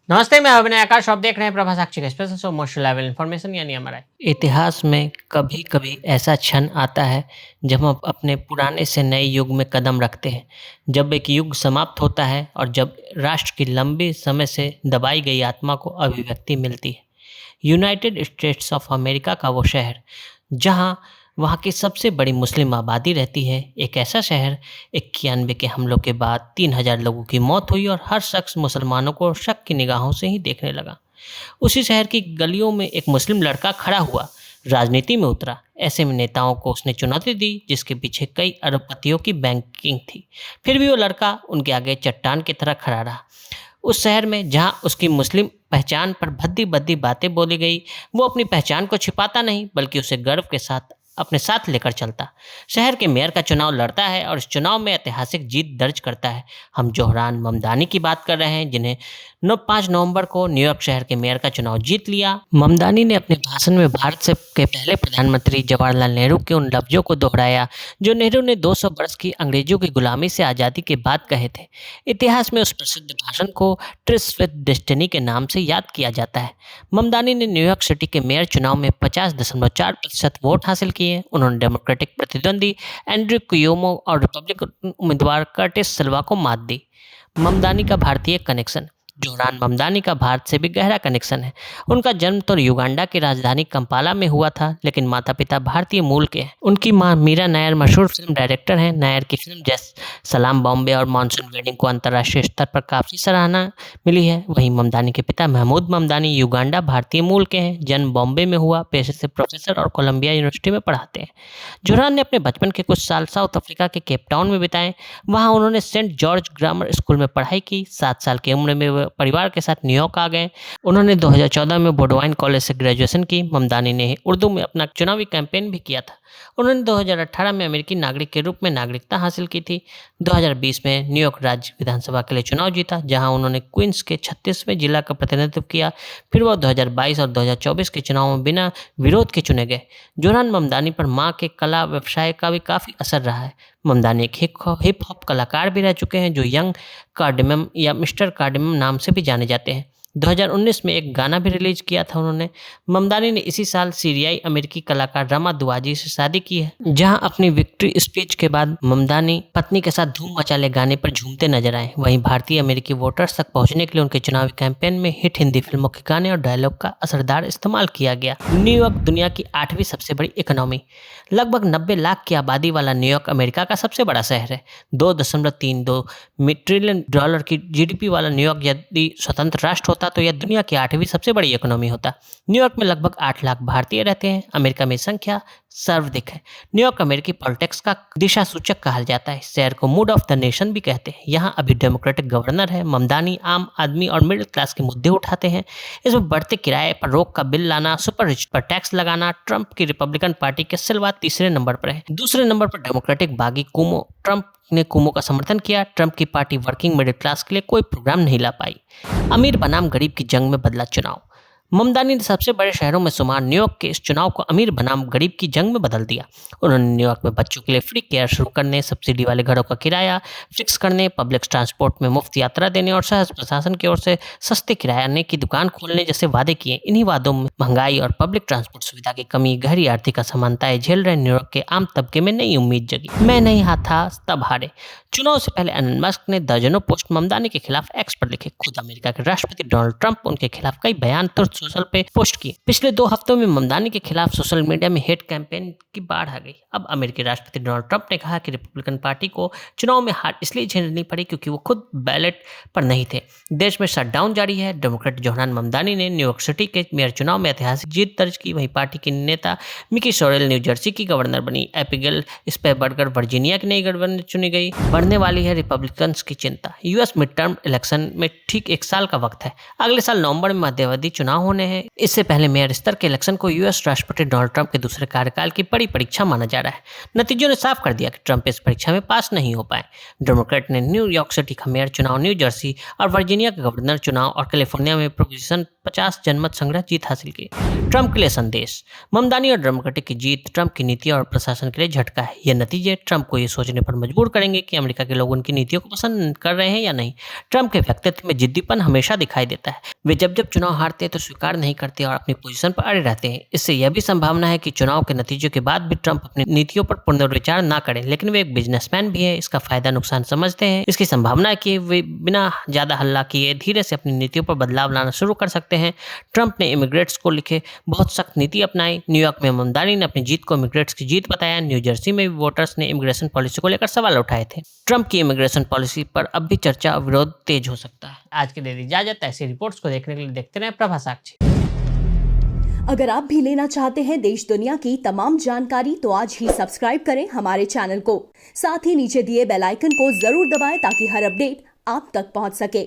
नमस्ते, मैं अभिनय आकाश। आप देख रहे हैं Prabha Sakshi express so most level information यानी हमारा इतिहास में कभी-कभी ऐसा क्षण आता है जब हम अपने पुराने से नए युग में कदम रखते हैं। जब एक युग समाप्त होता है और जब राष्ट्र की लंबे समय से दबाई गई आत्मा को अभिव्यक्ति मिलती है। यूनाइटेड स्टेट्स ऑफ अमेरिका का वो शहर जहाँ वहाँ की सबसे बड़ी मुस्लिम आबादी रहती है, एक ऐसा शहर 91 के हमलों के बाद 3000 लोगों की मौत हुई और हर शख्स मुसलमानों को शक की निगाहों से ही देखने लगा। उसी शहर की गलियों में एक मुस्लिम लड़का खड़ा हुआ, राजनीति में उतरा। ऐसे में नेताओं को उसने चुनौती दी जिसके पीछे कई अरबपतियों की बैंकिंग थी। फिर भी वो लड़का उनके आगे चट्टान की तरह खड़ा रहा। उस शहर में जहाँ उसकी मुस्लिम पहचान पर भद्दी-भद्दी बातें बोली गई, वो अपनी पहचान को छिपाता नहीं बल्कि उसे गर्व के साथ अपने साथ लेकर चलता। शहर के मेयर का चुनाव लड़ता है और इस चुनाव में ऐतिहासिक जीत दर्ज करता है। हम जोहरान ममदानी की बात कर रहे हैं जिन्हें 5 नवंबर को न्यूयॉर्क शहर के मेयर का चुनाव जीत लिया। ममदानी ने अपने भाषण में भारत से के पहले प्रधानमंत्री जवाहरलाल नेहरू के उन लफ्जों को दोहराया जो नेहरू ने 200 वर्ष की अंग्रेजों की गुलामी से आज़ादी के बाद कहे थे। इतिहास में उस प्रसिद्ध भाषण को ट्रिस विद डेस्टिनी के नाम से याद किया जाता है। ममदानी ने न्यूयॉर्क सिटी के मेयर चुनाव में 50.4% वोट हासिल किए। उन्होंने डेमोक्रेटिक प्रतिद्वंदी एंड्रू क्यूमो और रिपब्लिकन उम्मीदवार कर्टिस सिल्वा को मात दी। ममदानी का भारतीय कनेक्शन। जोहरान ममदानी का भारत से भी गहरा कनेक्शन है। उनका जन्म तो युगांडा की राजधानी कंपाला में हुआ था, लेकिन माता पिता भारतीय मूल के हैं। उनकी मां मीरा नायर मशहूर फिल्म डायरेक्टर हैं। नायर की फिल्म जैसे सलाम बॉम्बे और मानसून वेडिंग को अंतर्राष्ट्रीय स्तर पर काफ़ी सराहना मिली है। वहीं ममदानी के पिता महमूद ममदानी युगांडा भारतीय मूल के हैं। जन्म बॉम्बे में हुआ, पेशे से प्रोफेसर और कोलंबिया यूनिवर्सिटी में पढ़ाते हैं। जोहरान ने अपने बचपन के कुछ साल साउथ अफ्रीका के केप टाउन में बिताए। वहाँ उन्होंने सेंट जॉर्ज ग्रामर स्कूल में पढ़ाई की। 7 साल की उम्र में वे परिवार के साथ न्यूयॉर्क आ गए। उन्होंने 2014 में बोडवाइन कॉलेज से ग्रेजुएशन की। ममदानी ने उर्दू में अपना चुनावी कैंपेन भी किया था। उन्होंने 2018 में अमेरिकी नागरिक के रूप में नागरिकता हासिल की थी। 2020 में न्यूयॉर्क राज्य विधानसभा के लिए चुनाव जीता, जहां उन्होंने क्वींस के 36वें जिला का प्रतिनिधित्व किया। फिर वह 2022 और 2024 के चुनाव में बिना विरोध के चुने गए। जोहरान ममदानी पर मां के कला व्यवसाय का भी काफ़ी असर रहा है। ममदानी एक हिप हॉप कलाकार भी रह चुके हैं जो यंग कार्डेमम या मिस्टर कार्डेमम नाम से भी जाने जाते हैं। 2019 में एक गाना भी रिलीज किया था उन्होंने। ममदानी ने इसी साल सीरियाई अमेरिकी कलाकार रमा दुआजी से शादी की है, जहां अपनी विक्ट्री स्पीच के बाद ममदानी पत्नी के साथ धूम मचाले गाने पर झूमते नजर आए। वहीं भारतीय अमेरिकी वोटर्स तक पहुंचने के लिए उनके चुनावी कैंपेन में हिट हिंदी फिल्मों के गाने और डायलॉग का असरदार इस्तेमाल किया गया। न्यूयॉर्क दुनिया की 8वीं सबसे बड़ी इकोनॉमी। लगभग 90 लाख की आबादी वाला न्यूयॉर्क अमेरिका का सबसे बड़ा शहर है। 2.32 ट्रिलियन डॉलर की जीडीपी वाला न्यूयॉर्क यदि स्वतंत्र राष्ट्र होता तो यह दुनिया की 8वीं सबसे बड़ी इकोनॉमी होता। न्यूयॉर्क में लगभग 8 लाख भारतीय रहते हैं। अमेरिका में संख्या सर्वाधिक है। न्यूयॉर्क अमेरिकी पॉलिटिक्स का दिशा सूचक कहा जाता है। इस शहर को मूड ऑफ द नेशन भी कहते हैं। यहाँ अभी डेमोक्रेटिक गवर्नर है। ममदानी आम आदमी और मिडिल क्लास के मुद्दे उठाते हैं। इसमें बढ़ते किराए पर रोक का बिल लाना, सुपर रिच पर टैक्स लगाना। ट्रंप की रिपब्लिकन पार्टी के सिल्वा तीसरे नंबर पर है। दूसरे नंबर पर डेमोक्रेटिक बागी कुमो। ट्रंप ने कुमो का समर्थन किया। ट्रंप की पार्टी वर्किंग मिडिल क्लास के लिए कोई प्रोग्राम नहीं ला पाई। अमीर बनाम गरीब की जंग में बदला चुनाव। ममदानी ने सबसे बड़े शहरों में शुमार न्यूयॉर्क के इस चुनाव को अमीर बनाम गरीब की जंग में बदल दिया। उन्होंने न्यूयॉर्क में बच्चों के लिए फ्री केयर शुरू करने, सब्सिडी वाले घरों का किराया फिक्स करने, पब्लिक ट्रांसपोर्ट में मुफ्त यात्रा देने और शहर प्रशासन की ओर से सस्ते किरायाने की दुकान खोलने जैसे वादे किए। इन्हीं वादों में महंगाई और पब्लिक ट्रांसपोर्ट सुविधा की कमी, गहरी आर्थिक असमानताएं झेल रहे न्यूयॉर्क के आम तबके में नई उम्मीद जगी। मैं नहीं था तब हारे। चुनाव से पहले एलन मस्क ने दर्जनों पोस्ट ममदानी के खिलाफ एक्स पर लिखे। खुद अमेरिका के राष्ट्रपति डोनाल्ड ट्रंप उनके खिलाफ कई बयान तुरंत सोशल पे पोस्ट किए। पिछले 2 हफ्तों में ममदानी के खिलाफ सोशल मीडिया में हेट कैंपेन की बाढ़ आ गई। अब अमेरिकी राष्ट्रपति डोनाल्ड ट्रंप ने कहा कि रिपब्लिकन पार्टी को चुनाव में हार इसलिए झेलनी पड़ी क्योंकि वो खुद बैलेट पर नहीं थे। देश में शटडाउन जारी है। डेमोक्रेट जोहरान ममदानी ने न्यूयॉर्क सिटी के मेयर चुनाव में ऐतिहासिक जीत दर्ज की। वहीं पार्टी की नेता मिकी सोरेल न्यू जर्सी की गवर्नर बनी। एपिगेल इस पर बढ़कर वर्जीनिया की नई गवर्नर चुनी गई। बढ़ने वाली है रिपब्लिकन्स की चिंता। यूएस मिड टर्म इलेक्शन में ठीक 1 साल का वक्त है। अगले साल नवंबर में मध्यावधि चुनाव होने हैं। इससे पहले मेयर स्तर के इलेक्शन को यूएस राष्ट्रपति डोनाल्ड ट्रंप के दूसरे कार्यकाल की बड़ी परीक्षा माना जा रहा है। नतीजों ने साफ कर दिया कि ट्रंप इस परीक्षा में पास नहीं हो पाए। डेमोक्रेट ने न्यूयॉर्क सिटी का मेयर चुनाव, न्यू जर्सी और वर्जीनिया का गवर्नर चुनाव और कैलिफोर्निया में प्रोपोजिशन 50 जनमत संग्रह जीत हासिल की। ट्रंप के लिए संदेश। ममदानी और डेमोक्रेटिक की जीत ट्रंप की नीतियों और प्रशासन के लिए झटका है। ये नतीजे ट्रंप को ये सोचने पर मजबूर करेंगे कि अमेरिका के लोग उनकी नीतियों को पसंद कर रहे हैं या नहीं। ट्रंप के व्यक्तित्व में जिद्दीपन हमेशा दिखाई देता है। वे जब जब चुनाव हारते हैं तो स्वीकार नहीं करते और अपनी पोजीशन पर अड़े रहते हैं। इससे यह भी संभावना है कि चुनाव के नतीजों के बाद भी ट्रंप अपनी नीतियों पर पुनर्विचार ना करें, लेकिन वे एक बिजनेसमैन भी है, इसका फायदा नुकसान समझते हैं। इसकी संभावना है कि वे बिना ज्यादा हल्ला किए धीरे से अपनी नीतियों पर बदलाव लाना शुरू कर सकते हैं। ट्रंप ने इमिग्रेट्स को लिखे बहुत सख्त नीति अपनाई। न्यूयॉर्क में ममदानी ने अपनी जीत को इमिग्रेट्स की जीत बताया। न्यू जर्सी में भी वोटर्स ने इमिग्रेशन पॉलिसी को लेकर सवाल उठाए थे। ट्रंप की इमिग्रेशन पॉलिसी पर अब भी चर्चा और विरोध तेज हो सकता है। आज के लिए इजाजत। ऐसी रिपोर्ट्स को देखने के लिए देखते रहें प्रभा साक्षी। अगर आप भी लेना चाहते हैं देश दुनिया की तमाम जानकारी तो आज ही सब्सक्राइब करें हमारे चैनल को। साथ ही नीचे दिए बेल आइकन को जरूर दबाएं ताकि हर अपडेट आप तक पहुंच सके।